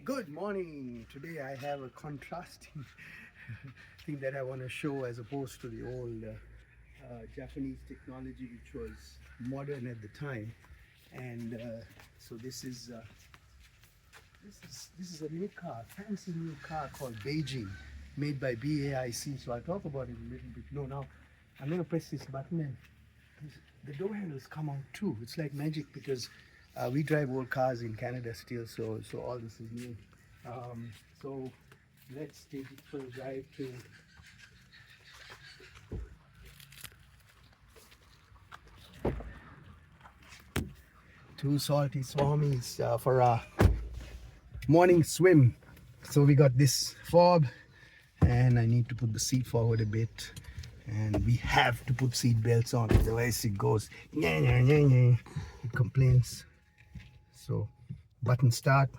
Good morning. Today I have a contrasting thing that I want to show as opposed to the old Japanese technology, which was modern at the time. And so this is a new car, fancy new car called Beijing, made by BAIC. So I'll talk about it a little bit. No, now I'm going to press this button and the door handles come out too. It's like magic because we drive old cars in Canada still, so all this is new. So let's take it for a drive to Salty Swamis for our morning swim. So we got this fob, and I need to put the seat forward a bit, and we have to put seat belts on, otherwise it goes it complains. So button start.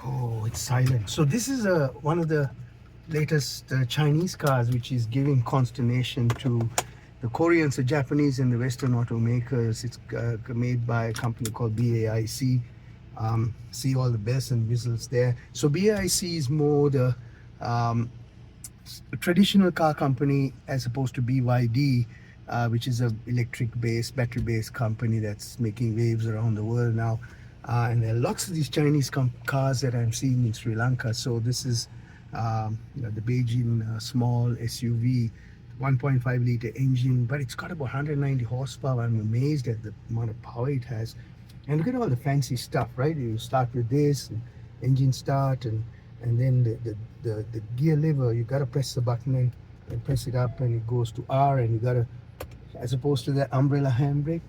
Oh, it's silent. So this is one of the latest Chinese cars, which is giving consternation to the Koreans, the Japanese, and the Western automakers. It's made by a company called BAIC. See all the bells and whistles there. So BAIC is more the traditional car company as opposed to BYD, which is a electric-based, battery-based company that's making waves around the world now. And there are lots of these Chinese cars that I'm seeing in Sri Lanka. So this is the Beijing small SUV, 1.5 liter engine, but it's got about 190 horsepower. I'm amazed at the amount of power it has. And look at all the fancy stuff, right? You start with this, and engine start, and then the gear lever, you gotta press the button and press it up, and it goes to R, and you gotta, as opposed to that umbrella handbrake,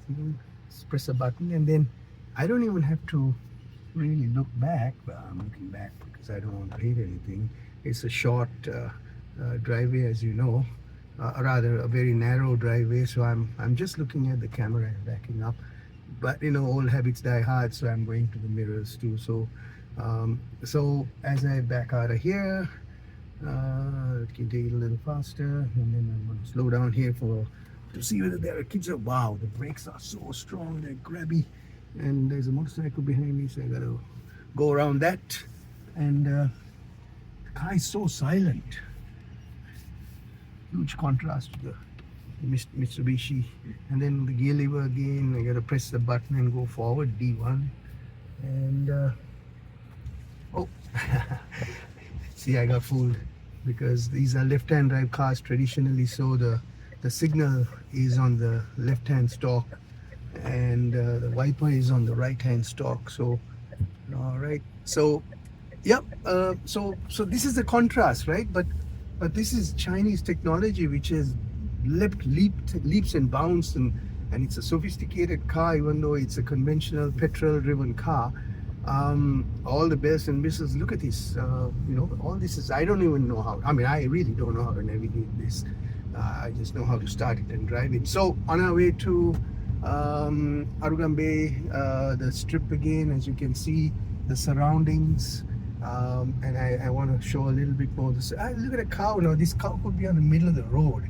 press a button, and then I don't even have to really look back. Well, I'm looking back because I don't want to hit anything. It's a short driveway, as you know, rather a very narrow driveway. So I'm just looking at the camera and backing up. But old habits die hard, so I'm going to the mirrors too. So as I back out of here, it can take it a little faster, and then I'm going to slow down here to see whether there are kids. Wow, the brakes are so strong, they're grabby. And there's a motorcycle behind me, so I gotta go around that. And the car is so silent. Huge contrast to the Mitsubishi. And then the gear lever again, I gotta press the button and go forward, D1. And oh, see, I got fooled because these are left-hand drive cars traditionally, so the signal is on the left-hand stalk, and the wiper is on the right hand stalk. So all right, so yep, so this is the contrast, right? But this is Chinese technology which has leaps and bounds, and it's a sophisticated car, even though it's a conventional petrol driven car. All the bells and whistles, look at this. All this is, I don't even know how, I really don't know how to navigate this. I just know how to start it and drive it. So on our way to Arugambe, the strip again, as you can see, the surroundings, and I want to show a little bit more. Look at a cow. Now this cow could be on the middle of the road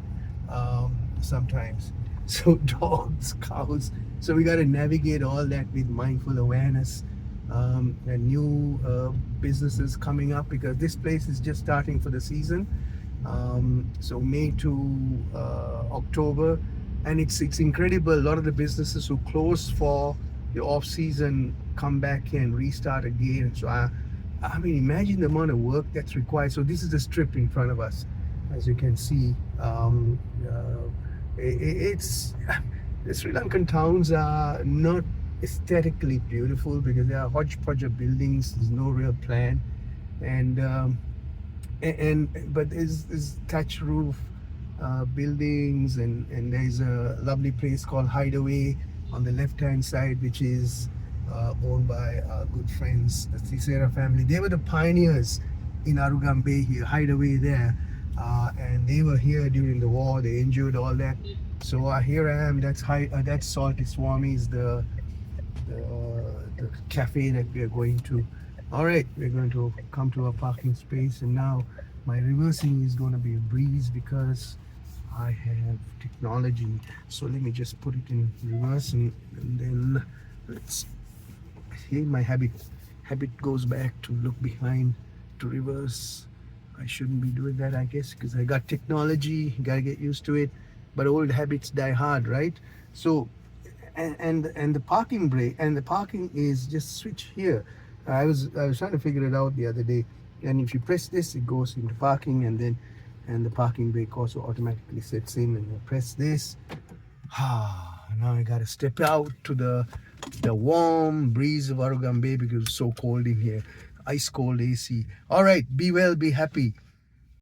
sometimes. So dogs, cows. So we got to navigate all that with mindful awareness, and new businesses coming up, because this place is just starting for the season. So May to October. And it's incredible. A lot of the businesses who close for the off season come back and restart again. So imagine the amount of work that's required. So this is the strip in front of us, as you can see. It's the Sri Lankan towns are not aesthetically beautiful because they are hodgepodge of buildings. There's no real plan, but there's thatch roof buildings, and there's a lovely place called Hideaway on the left hand side, which is owned by our good friends, the Thisera family. They were the pioneers in Arugambe here, Hideaway there, and they were here during the war. They endured all that. So here I am. That's Salty Swami's, the cafe that we are going to. All right, we're going to come to a parking space, and now my reversing is going to be a breeze because I have technology. So let me just put it in reverse, and then let's see my habit goes back to look behind, to reverse. I shouldn't be doing that, I guess, because I got technology, gotta get used to it. But old habits die hard, right? So, and the parking brake and the parking is just switch here. I was trying to figure it out the other day, and if you press this, it goes into parking, and the parking brake also automatically sets in. And I press this. Now I gotta step out to the warm breeze of Arugam Bay because it's so cold in here. Ice cold AC. All right, be well, be happy.